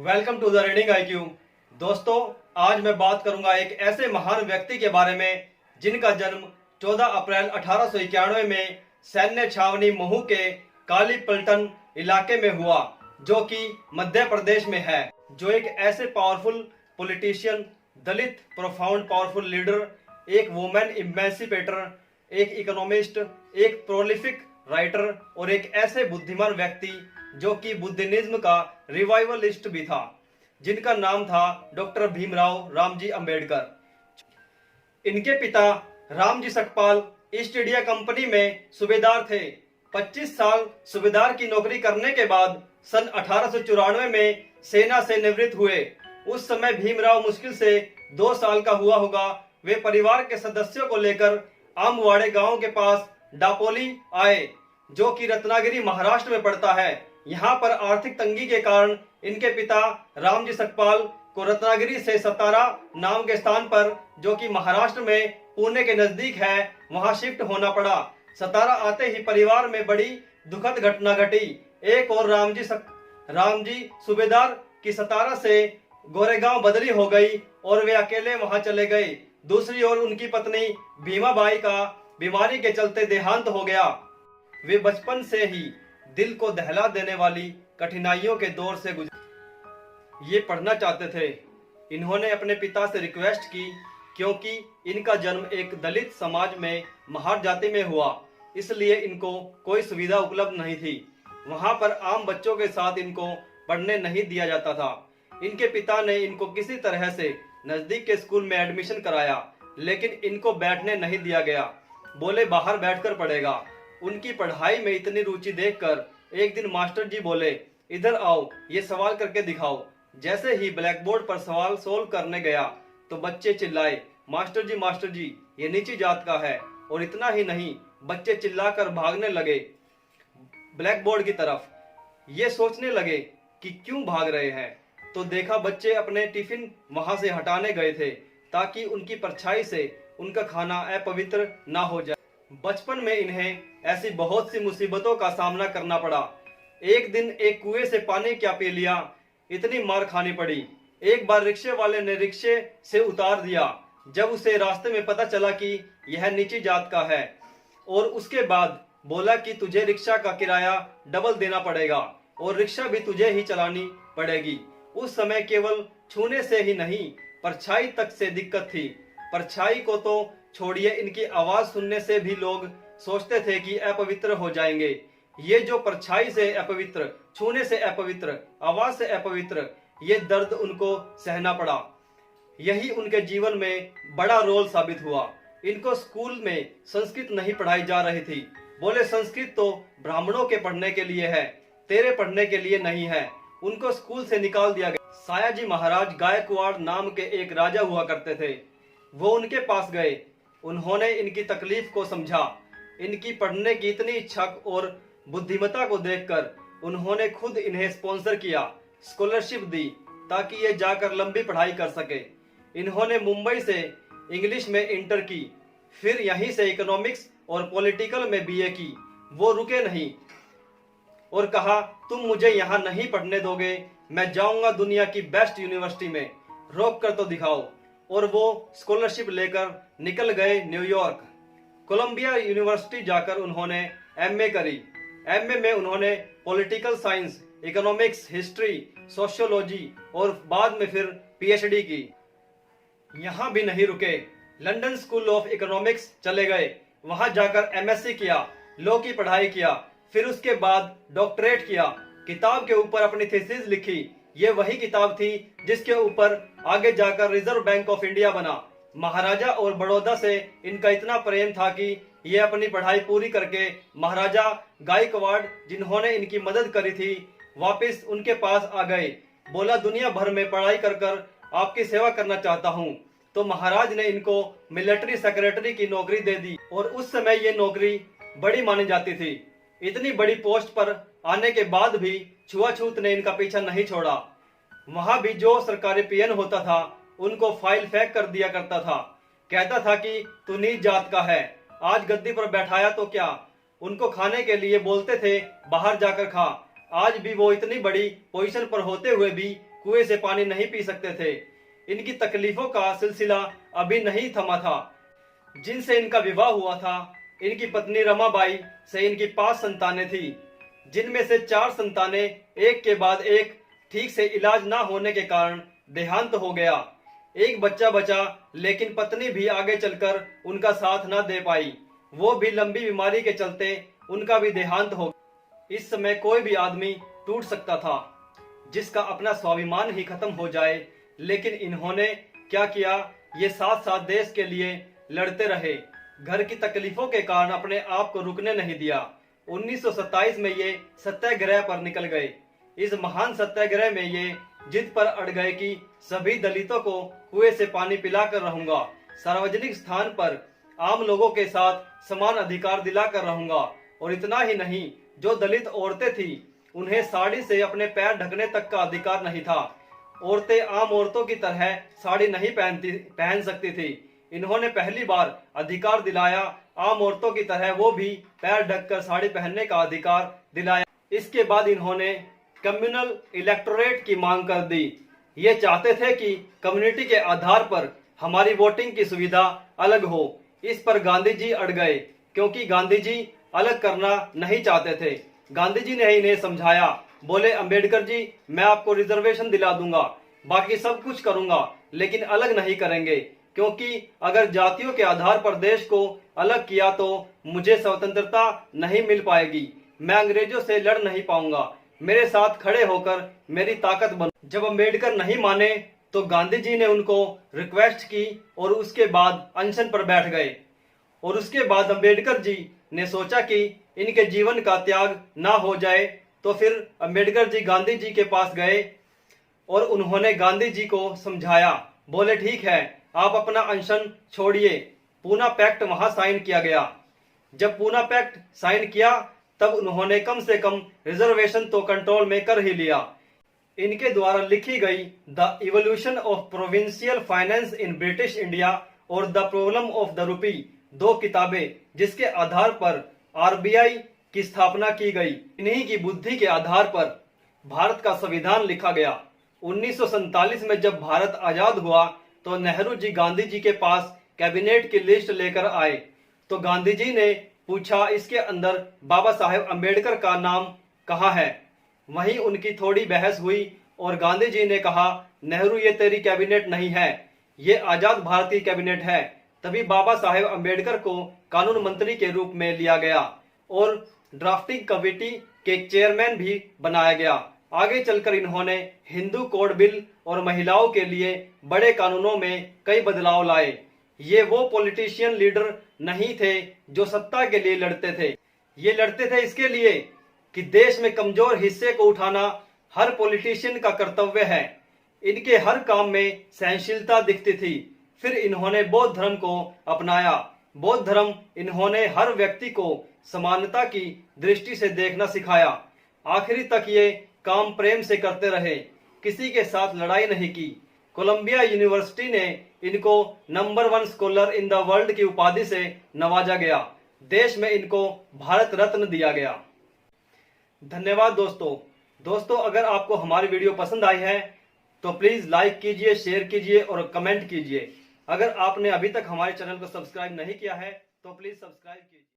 Welcome to the reading IQ. दोस्तों, आज मैं बात करूंगा एक ऐसे महान व्यक्ति के बारे में जिनका जन्म 14 अप्रैल 1891 में सैन्य छावनी महू के काली पलटन इलाके में हुआ, जो कि मध्य प्रदेश में है। जो एक ऐसे पावरफुल पॉलिटिशियन, दलित प्रोफाउंड पावरफुल लीडर, एक वुमेन इमेंसिपेटर, एक इकोनॉमिस्ट, एक प्रोलिफिक राइटर और एक ऐसे बुद्धिमान व्यक्ति जो कि बुद्धिज्म का रिवाइवलिस्ट भी था, जिनका नाम था डॉक्टर भीमराव रामजी अंबेडकर। इनके पिता Ramji Sakpal east India company में सूबेदार थे। 25 साल सूबेदार की नौकरी करने के बाद सन 1894 में सेना से निवृत्त हुए। उस समय भीमराव मुश्किल से 2 साल का हुआ होगा। वे परिवार के सदस्यों को लेकर आमवाड़े गांव के पास डापोली आए, जो कि रत्नागिरी महाराष्ट्र में पड़ता है। यहाँ पर आर्थिक तंगी के कारण इनके पिता रामजी सकपाल को रत्नागिरी से सतारा नाम के स्थान पर, जो कि महाराष्ट्र में पुणे के नजदीक है, वहां शिफ्ट होना पड़ा। सतारा आते ही परिवार में बड़ी दुखद घटना घटी। एक और रामजी सूबेदार की सतारा से गोरेगांव बदली हो गई और वे अकेले वहां चले गए। दूसरी ओर उनकी पत्नी भीमाबाई का बीमारी के चलते देहांत हो गया। वे बचपन से ही दिल को दहला देने वाली कठिनाइयों के दौर से गुजरे। ये पढ़ना चाहते थे। इन्होंने अपने पिता से रिक्वेस्ट की, क्योंकि इनका जन्म एक दलित समाज में महार जाति में हुआ, इसलिए इनको कोई सुविधा उपलब्ध नहीं थी। वहां पर आम बच्चों के साथ इनको पढ़ने नहीं दिया जाता था। इनके पिता ने इनको किसी तरह से नजदीक के स्कूल में एडमिशन कराया, लेकिन इनको बैठने नहीं दिया गया। बोले बाहर बैठकर पढ़ेगा। उनकी पढ़ाई में इतनी रुचि देखकर एक दिन मास्टर जी बोले, इधर आओ, ये सवाल करके दिखाओ। जैसे ही ब्लैक बोर्ड पर सवाल सोल्व करने गया तो बच्चे चिल्लाए, मास्टर जी ये नीची जात का है। और इतना ही नहीं, बच्चे चिल्लाकर भागने लगे ब्लैक बोर्ड की तरफ। ये सोचने लगे कि क्यों भाग रहे हैं, तो देखा बच्चे अपने टिफिन वहां से हटाने गए थे, ताकि उनकी परछाई से उनका खाना अपवित्र ना हो जाए। बचपन में इन्हें ऐसी बहुत सी मुसीबतों का सामना करना पड़ा। एक दिन एक कुएं से पानी क्या पी लिया, इतनी मार खानी पड़ी। एक बार रिक्शे वाले ने रिक्शे से उतार दिया, जब उसे रास्ते में पता चला कि यह नीची जात का है, और उसके बाद बोला कि तुझे रिक्शा का किराया डबल देना पड़ेगा और रिक्शा भी तुझे ही चलानी पड़ेगी। उस समय केवल छूने से ही नहीं, परछाई तक से दिक्कत थी। परछाई को तो छोड़िए, इनकी आवाज सुनने से भी लोग सोचते थे कि अपवित्र हो जाएंगे। ये जो परछाई से अपवित्र, छूने से अपवित्र, आवाज से अपवित्र, ये दर्द उनको सहना पड़ा। यही उनके जीवन में बड़ा रोल साबित हुआ। इनको स्कूल में संस्कृत नहीं पढ़ाई जा रही थी। बोले संस्कृत तो ब्राह्मणों के पढ़ने के लिए है, तेरे पढ़ने के लिए नहीं है। उनको स्कूल से निकाल दिया गया। सायाजी महाराज गायकवाड़ नाम के एक राजा हुआ करते थे। वो उनके पास गए। उन्होंने इनकी तकलीफ को समझा। इनकी पढ़ने की इतनी इच्छा और बुद्धिमत्ता को देखकर उन्होंने खुद इन्हें स्पॉन्सर किया, स्कॉलरशिप दी, ताकि ये जाकर लंबी पढ़ाई कर सके। इन्होंने मुंबई से इंग्लिश में इंटर की, फिर यहीं से इकोनॉमिक्स और पॉलिटिकल में बीए की। वो रुके नहीं और कहा, तुम मुझे यहाँ नहीं पढ़ने दोगे, मैं जाऊंगा दुनिया की बेस्ट यूनिवर्सिटी में, रोक कर तो दिखाओ। और वो स्कॉलरशिप लेकर निकल गए न्यूयॉर्क। कोलंबिया यूनिवर्सिटी जाकर उन्होंने एमए करी। एमए में उन्होंने political science, economics, history, sociology और बाद में फिर पीएचडी की। यहाँ भी नहीं रुके, लंदन स्कूल ऑफ इकोनॉमिक्स चले गए। वहां जाकर एमएससी किया, लॉ की पढ़ाई किया, फिर उसके बाद डॉक्टरेट किया। किताब के ऊपर अपनी थीसिस लिखी। ये वही किताब थी जिसके ऊपर आगे जाकर रिजर्व बैंक ऑफ इंडिया बना। महाराजा और बड़ौदा से इनका इतना प्रेम था कि ये अपनी पढ़ाई पूरी करके महाराजा गायकवाड़, जिन्होंने इनकी मदद करी थी, वापस उनके पास आ गए। बोला दुनिया भर में पढ़ाई कर कर आपकी सेवा करना चाहता हूँ। तो महाराज ने इनको मिलिट्री सेक्रेटरी की नौकरी दे दी, और उस समय ये नौकरी बड़ी मानी जाती थी। इतनी बड़ी पोस्ट पर आने के बाद भी छुआछूत ने इनका पीछा नहीं छोड़ा। वहां भी जो सरकारी पीएन होता था, उनको फाइल फेंक कर दिया करता था। कहता था कि तू नीच जात का है, आज गद्दी पर बैठाया तो क्या। उनको खाने के लिए बोलते थे, बाहर जाकर खा। आज भी वो इतनी बड़ी पोजीशन पर होते हुए भी कुएं से पानी नहीं पी सकते थे। इनकी तकलीफों का सिलसिला अभी नहीं थमा था। जिनसे इनका विवाह हुआ था, इनकी पत्नी रमाबाई से इनकी 5 संतानें थी, जिनमें से 4 संतानें एक के बाद एक ठीक से इलाज ना होने के कारण देहांत हो गया। एक बच्चा बचा, लेकिन पत्नी भी आगे चलकर उनका साथ ना दे पाई। वो भी लंबी बीमारी के चलते उनका भी देहांत हो गया। इस समय कोई भी आदमी टूट सकता था, जिसका अपना स्वाभिमान ही खत्म हो जाए। लेकिन इन्होंने क्या किया, ये साथ साथ देश के लिए लड़ते रहे। घर की तकलीफों के कारण अपने आप को रुकने नहीं दिया। 1927 में ये सत्याग्रह पर निकल गए। इस महान सत्याग्रह में ये जिद पर अड़ गए कि सभी दलितों को कुएं से पानी पिलाकर रहूंगा, सार्वजनिक स्थान पर आम लोगों के साथ समान अधिकार दिलाकर रहूंगा। और इतना ही नहीं, जो दलित औरतें थी, उन्हें साड़ी से अपने पैर ढकने तक का अधिकार नहीं था। औरतें आम औरतों की तरह साड़ी नहीं पहन सकती थी। इन्होंने पहली बार अधिकार दिलाया, आम औरतों की तरह वो भी पैर ढककर साड़ी पहनने का अधिकार दिलाया। इसके बाद इन्होंने कम्युनल इलेक्टोरेट की मांग कर दी। ये चाहते थे कि कम्युनिटी के आधार पर हमारी वोटिंग की सुविधा अलग हो। इस पर गांधी जी अड़ गए, क्योंकि गांधी जी अलग करना नहीं चाहते थे। गांधी जी ने इन्हें समझाया। बोले, अंबेडकर जी, मैं आपको रिजर्वेशन दिला दूंगा, बाकी सब कुछ करूंगा, लेकिन अलग नहीं करेंगे, क्योंकि अगर जातियों के आधार पर देश को अलग किया तो मुझे स्वतंत्रता नहीं मिल पाएगी। मैं अंग्रेजों से लड़ नहीं पाऊंगा। मेरे साथ खड़े होकर मेरी ताकत बनो। जब अंबेडकर नहीं माने तो गांधी जी ने उनको रिक्वेस्ट की और उसके बाद अनशन पर बैठ गए। और उसके बाद अंबेडकर जी ने सोचा कि इनके जीवन का त्याग ना हो जाए, तो फिर अंबेडकर जी गांधी जी के पास गए और उन्होंने गांधी जी को समझाया। बोले, ठीक है, आप अपना अनशन छोड़िए। पूना पैक्ट वहां साइन किया गया। जब पूना पैक्ट साइन किया, तब उन्होंने कम से कम रिजर्वेशन तो कंट्रोल में कर ही लिया। इनके द्वारा लिखी गई the evolution of provincial finance in British India और the problem of the rupee, 2 किताबें, जिसके आधार पर आरबीआई की स्थापना की गई। इन्हीं की बुद्धि के आधार पर भारत का संविधान लिखा गया। 1947 में जब भारत आजाद हुआ तो नेहरू जी गांधी जी के पास कैबिनेट की लिस्ट लेकर आए। तो गांधी जी ने पूछा, इसके अंदर बाबा साहेब अंबेडकर का नाम कहाँ है? वहीं उनकी थोड़ी बहस हुई और गांधी जी ने कहा, नेहरू, ये तेरी कैबिनेट नहीं है, ये आजाद भारत की कैबिनेट है। तभी बाबा साहेब अंबेडकर को कानून मंत्री के रूप में लिया गया और ड्राफ्टिंग कमेटी के चेयरमैन भी बनाया गया। आगे चलकर इन्होंने हिंदू कोड बिल और महिलाओं के लिए बड़े कानूनों में कई बदलाव लाए। ये वो पॉलिटिशियन लीडर नहीं थे जो सत्ता के लिए लड़ते थे। ये लड़ते थे इसके लिए कि देश में कमजोर हिस्से को उठाना हर पॉलिटिशियन का कर्तव्य है। इनके हर काम में सहनशीलता दिखती थी। फिर इन्होंने बौद्ध धर्म को अपनाया। बौद्ध धर्म इन्होंने हर व्यक्ति को समानता की दृष्टि से देखना सिखाया। आखिरी तक ये काम प्रेम से करते रहे, किसी के साथ लड़ाई नहीं की। कोलंबिया यूनिवर्सिटी ने इनको number 1 scholar in the world की उपाधि से नवाजा गया। देश में इनको भारत रत्न दिया गया। धन्यवाद दोस्तों, अगर आपको हमारी वीडियो पसंद आई है तो प्लीज लाइक कीजिए, शेयर कीजिए और कमेंट कीजिए। अगर आपने अभी तक हमारे चैनल को सब्सक्राइब नहीं किया है तो प्लीज सब्सक्राइब कीजिए।